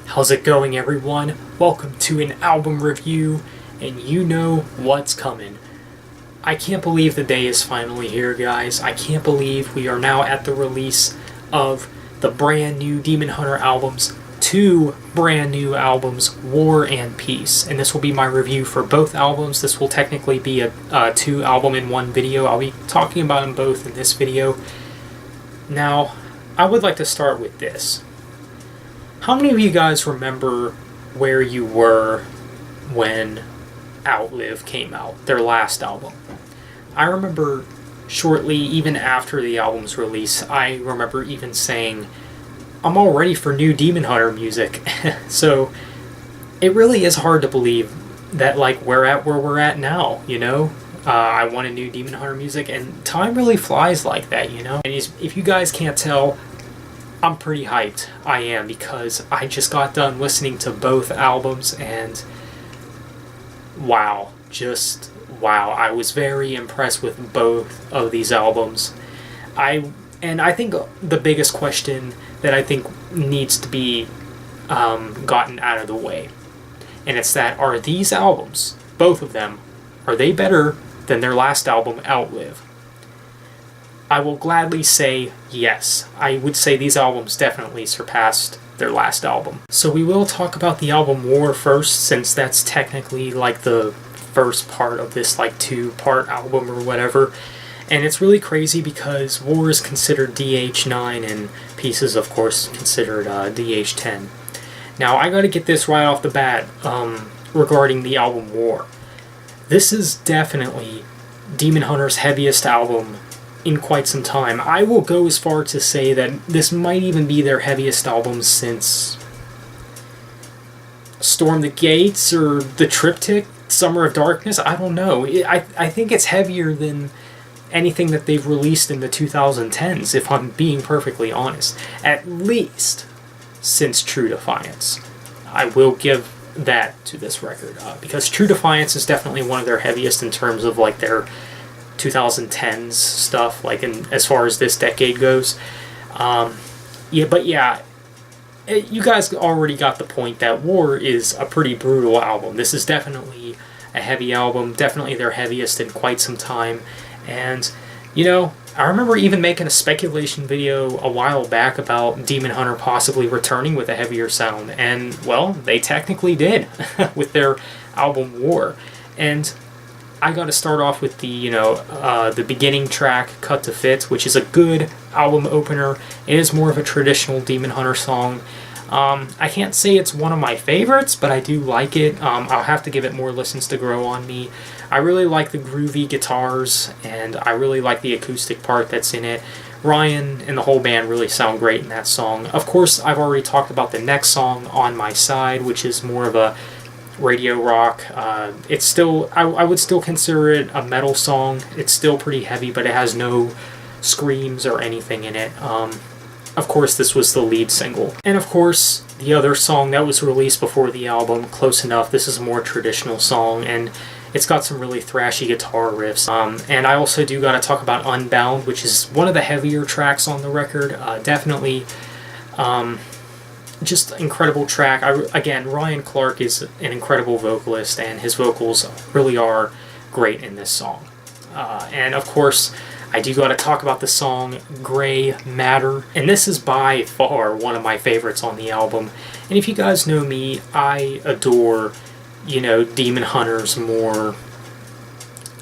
How's it going, everyone? Welcome to an album review, and you know what's coming. I can't believe the day is finally here, guys. I can't believe we are now at the release of the brand new Demon Hunter albums. Two brand new albums, War and Peace. And this will be my review for both albums. This will technically be a two album in one video. I'll be talking about them both in this video. Now, I would like to start with this. How many of you guys remember where you were when Outlive came out, their last album? I remember shortly, even after the album's release, I remember even saying, I'm all ready for new Demon Hunter music. So it really is hard to believe that we're at where we're at now, you know? I want a new Demon Hunter music, and time really flies like that, you know? And if you guys can't tell, I'm pretty hyped. I am, because I just got done listening to both albums, and wow, just wow. I was very impressed with both of these albums. I think the biggest question that I think needs to be gotten out of the way, and it's that, are these albums, both of them, are they better than their last album, Outlive? I will gladly say yes. I would say these albums definitely surpassed their last album. So we will talk about the album War first, since that's technically like the first part of this two-part album or whatever. And it's really crazy because War is considered DH9 and Peace is, of course, considered DH10. Now, I gotta get this right off the bat regarding the album War. This is definitely Demon Hunter's heaviest album in quite some time. I will go as far to say that this might even be their heaviest album since Storm the Gates or The Triptych, Summer of Darkness. I don't know. I think it's heavier than anything that they've released in the 2010s, if I'm being perfectly honest. At least since True Defiance. I will give that to this record, because True Defiance is definitely one of their heaviest in terms of their 2010s stuff, as far as this decade goes. You guys already got the point that War is a pretty brutal album. This is definitely a heavy album, definitely their heaviest in quite some time. And, I remember even making a speculation video a while back about Demon Hunter possibly returning with a heavier sound. And, well, they technically did with their album War. And I got to start off with the beginning track, Cut to Fit, which is a good album opener. It is more of a traditional Demon Hunter song. I can't say it's one of my favorites, but I do like it. I'll have to give it more listens to grow on me. I really like the groovy guitars, and I really like the acoustic part that's in it. Ryan and the whole band really sound great in that song. Of course, I've already talked about the next song, On My Side, which is more of a radio rock. It's still, I would still consider it a metal song. It's still pretty heavy, but it has no screams or anything in it. Of course, this was the lead single. And of course, the other song that was released before the album, Close Enough. This is a more traditional song, and it's got some really thrashy guitar riffs. And I also do gotta talk about Unbound, which is one of the heavier tracks on the record. Definitely just incredible track. Again, Ryan Clark is an incredible vocalist, and his vocals really are great in this song. And of course, I do got to talk about the song Gray Matter, and this is by far one of my favorites on the album. And if you guys know me, I adore, Demon Hunter's more,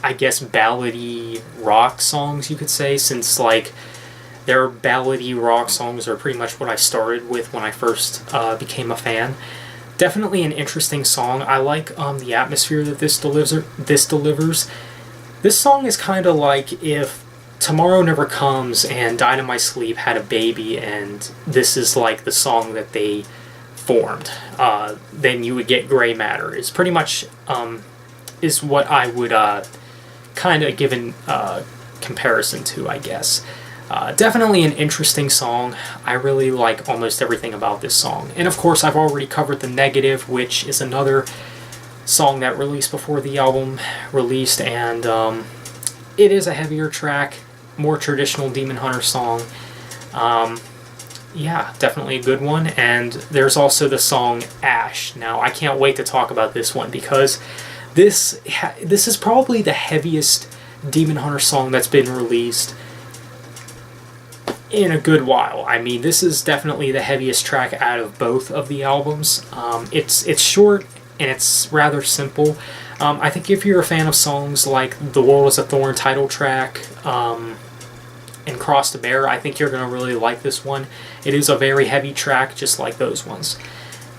I guess, ballady rock songs, you could say, since their ballady rock songs are pretty much what I started with when I first became a fan. Definitely an interesting song. I like the atmosphere that this delivers. This song is kind of like if Tomorrow Never Comes and Died in My Sleep had a baby, and this is the song that they formed. Then you would get Gray Matter. It's pretty much is what I would kind of give in comparison to, I guess. Definitely an interesting song. I really like almost everything about this song. And of course, I've already covered The Negative, which is another song that released before the album released, and it is a heavier track, more traditional Demon Hunter song. yeah, definitely a good one. And there's also the song Ash. Now, I can't wait to talk about this one because this is probably the heaviest Demon Hunter song that's been released in a good while. I mean, this is definitely the heaviest track out of both of the albums. It's short and it's rather simple. I think if you're a fan of songs like The World is a Thorn title track, and Cross to Bear, I think you're going to really like this one. It is a very heavy track, just like those ones.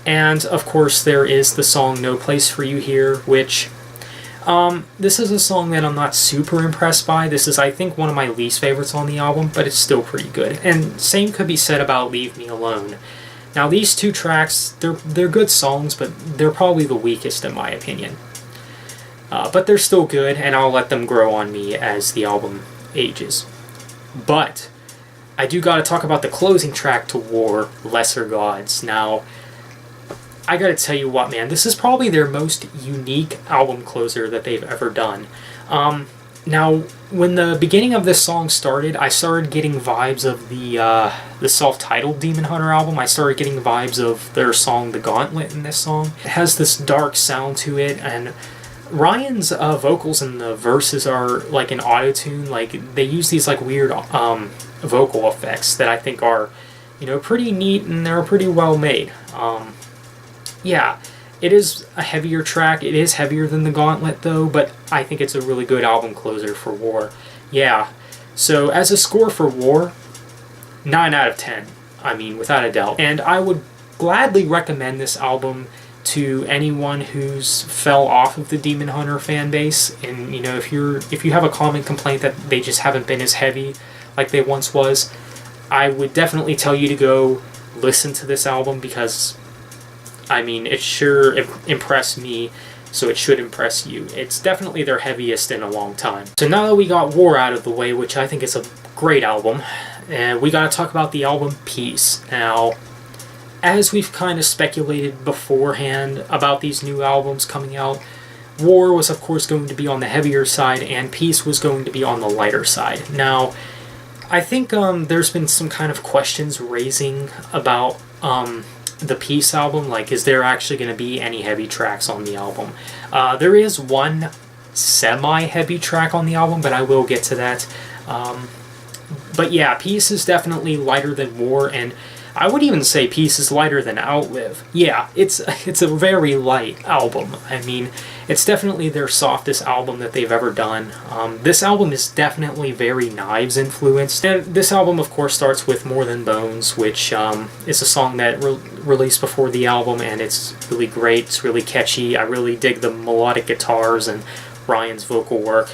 And, of course, there is the song No Place for You Here, which, this is a song that I'm not super impressed by. This is, I think, one of my least favorites on the album, but it's still pretty good. And same could be said about Leave Me Alone. Now, these two tracks, they're good songs, but they're probably the weakest in my opinion. But they're still good, and I'll let them grow on me as the album ages. But I do gotta talk about the closing track to War, Lesser Gods. Now, I gotta tell you what, man, this is probably their most unique album closer that they've ever done. Now, when the beginning of this song started, I started getting vibes of the self-titled Demon Hunter album. I started getting vibes of their song The Gauntlet in this song. It has this dark sound to it, and Ryan's vocals in the verses are like an auto-tune. Like, they use these like weird vocal effects that I think are, you know, pretty neat, and they're pretty well made. Yeah, it is a heavier track. It is heavier than The Gauntlet though, but I think it's a really good album closer for War. Yeah, so as a score for War, 9 out of 10. I mean, without a doubt. And I would gladly recommend this album to anyone who's fell off of the Demon Hunter fan base, and you know, if you have a common complaint that they just haven't been as heavy like they once was, I would definitely tell you to go listen to this album, because I mean, it sure impressed me, so it should impress you. It's definitely their heaviest in a long time. So now that we got War out of the way, which I think is a great album, and we gotta talk about the album Peace. Now, as we've kind of speculated beforehand about these new albums coming out, War was of course going to be on the heavier side, and Peace was going to be on the lighter side. Now, I think there's been some kind of questions raising about the Peace album, like, is there actually going to be any heavy tracks on the album? There is one semi-heavy track on the album, but I will get to that. But yeah, Peace is definitely lighter than War, and I would even say Peace is lighter than Outlive. Yeah, it's a very light album. I mean, it's definitely their softest album that they've ever done. This album is definitely very Knives influenced. And this album, of course, starts with More Than Bones, which is a song that released before the album, and it's really great. It's really catchy. I really dig the melodic guitars and Ryan's vocal work.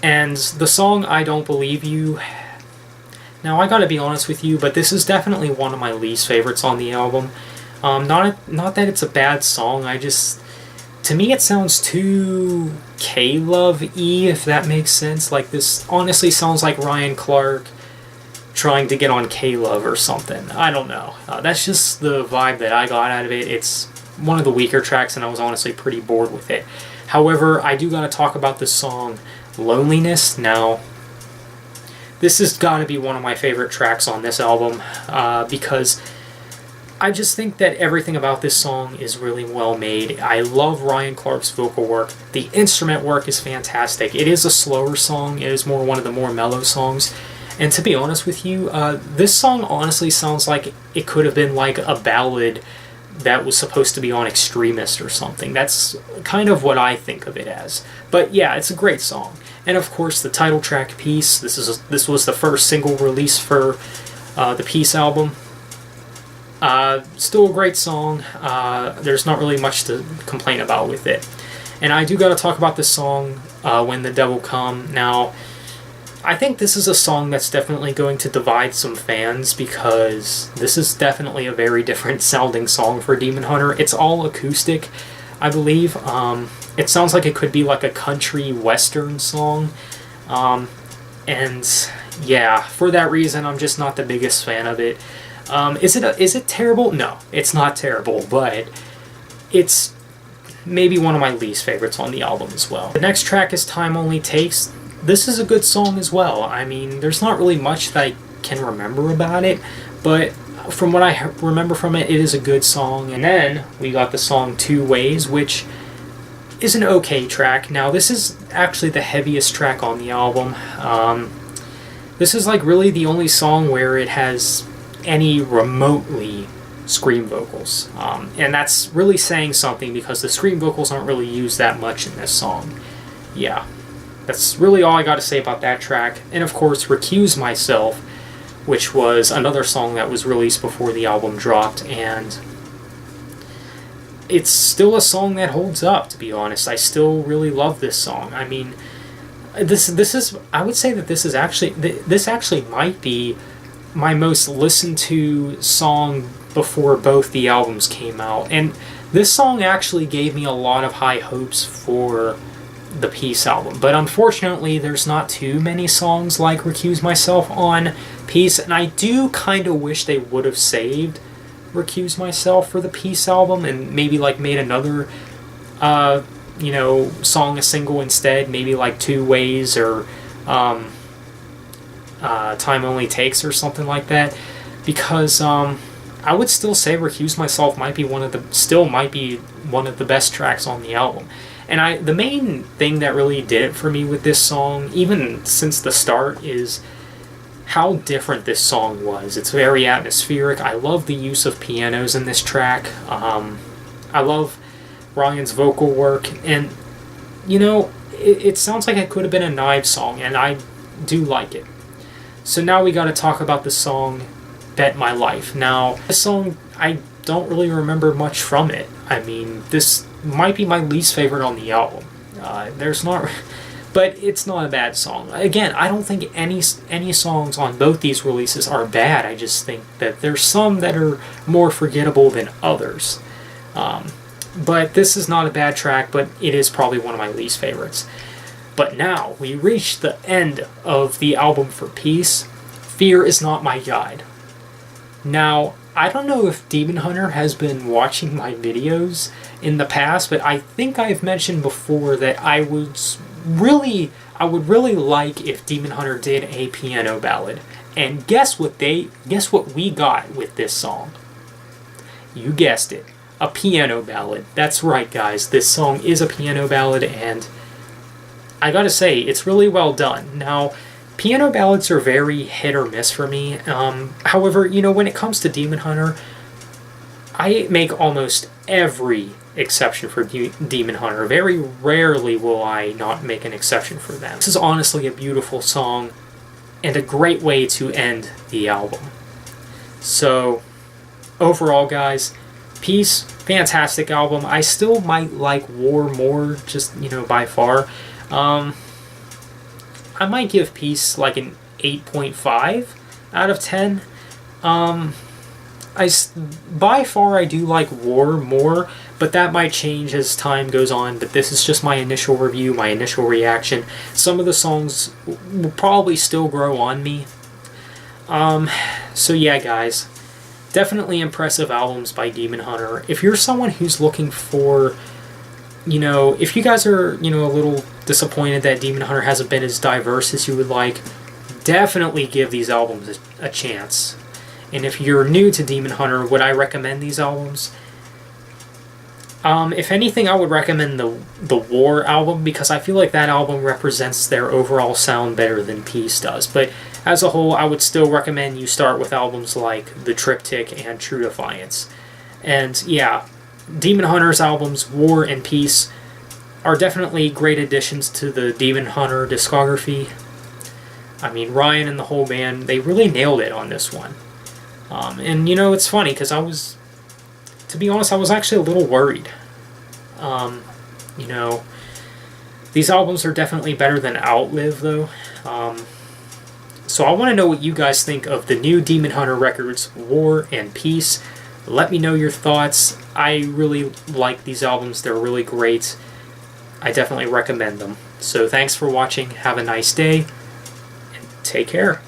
And the song I Don't Believe You... Now, I gotta be honest with you, but this is definitely one of my least favorites on the album. Not that it's a bad song, to me it sounds too K-Love-y, if that makes sense. Like, this honestly sounds like Ryan Clark trying to get on K-Love or something. I don't know. That's just the vibe that I got out of it. It's one of the weaker tracks, and I was honestly pretty bored with it. However, I do gotta talk about the song Loneliness. Now, this has got to be one of my favorite tracks on this album, because I just think that everything about this song is really well made. I love Ryan Clark's vocal work. The instrument work is fantastic. It is a slower song. It is one of the more mellow songs. And to be honest with you, this song honestly sounds like it could have been like a ballad that was supposed to be on Extremist or something. That's kind of what I think of it as. But yeah, it's a great song. And of course, the title track, Peace. This was the first single release for the Peace album. Still a great song. There's not really much to complain about with it. And I do got to talk about this song, When the Devil Come. Now, I think this is a song that's definitely going to divide some fans, because this is definitely a very different sounding song for Demon Hunter. It's all acoustic, I believe. It sounds like it could be like a country western song. And yeah, for that reason, I'm just not the biggest fan of it. Is it terrible? No, it's not terrible, but it's maybe one of my least favorites on the album as well. The next track is Time Only Takes. This is a good song as well. I mean, there's not really much that I can remember about it, but from what I remember from it, it is a good song. And then we got the song Two Ways, which is an okay track. Now, this is actually the heaviest track on the album. This is like really the only song where it has any remotely scream vocals. And that's really saying something because the scream vocals aren't really used that much in this song. Yeah, that's really all I got to say about that track. And of course, Recuse Myself, which was another song that was released before the album dropped, and it's still a song that holds up, to be honest. I still really love this song. I mean, this is, I would say that this actually might be my most listened to song before both the albums came out. And this song actually gave me a lot of high hopes for the Peace album. But unfortunately, there's not too many songs like Recuse Myself on Peace, and I do kind of wish they would have saved Recuse Myself for the Peace album and maybe like made another song a single instead, maybe like Two Ways or Time Only Takes or something like that, because I would still say Recuse Myself might be one of the best tracks on the album. And the main thing that really did it for me with this song, even since the start, is how different this song was. It's very atmospheric. I love the use of pianos in this track. I love Ryan's vocal work, and it sounds like it could have been a Knives song, and I do like it. So now we got to talk about the song Bet My Life. Now, this song, I don't really remember much from it. I mean, this might be my least favorite on the album. But it's not a bad song. Again, I don't think any songs on both these releases are bad. I just think that there's some that are more forgettable than others. But this is not a bad track, but it is probably one of my least favorites. But now, we reach the end of the album for Peace. Fear Is Not My Guide. Now, I don't know if Demon Hunter has been watching my videos in the past, but I think I've mentioned before that I would really like if Demon Hunter did a piano ballad. And guess what we got with this song? You guessed it. A piano ballad. That's right, guys. This song is a piano ballad, and I gotta say, it's really well done. Now, piano ballads are very hit or miss for me. However, when it comes to Demon Hunter, I make almost every exception for Demon Hunter. Very rarely will I not make an exception for them. This is honestly a beautiful song and a great way to end the album. So, overall, guys, Peace, fantastic album. I still might like War more, just, by far. I might give Peace like an 8.5 out of 10. By far I do like War more, but that might change as time goes on. But this is just my initial review, my initial reaction. Some of the songs will probably still grow on me. So yeah, guys, definitely impressive albums by Demon Hunter. If you're someone who's looking for, if you guys are, a little disappointed that Demon Hunter hasn't been as diverse as you would like, definitely give these albums a chance. And if you're new to Demon Hunter, would I recommend these albums? If anything, I would recommend the War album, because I feel like that album represents their overall sound better than Peace does. But as a whole, I would still recommend you start with albums like The Triptych and True Defiance. And yeah, Demon Hunter's albums, War and Peace, are definitely great additions to the Demon Hunter discography. I mean, Ryan and the whole band, they really nailed it on this one. And it's funny, because to be honest, I was actually a little worried. These albums are definitely better than Outlive, though. So I want to know what you guys think of the new Demon Hunter records, War and Peace. Let me know your thoughts. I really like these albums. They're really great. I definitely recommend them. So thanks for watching. Have a nice day, and take care.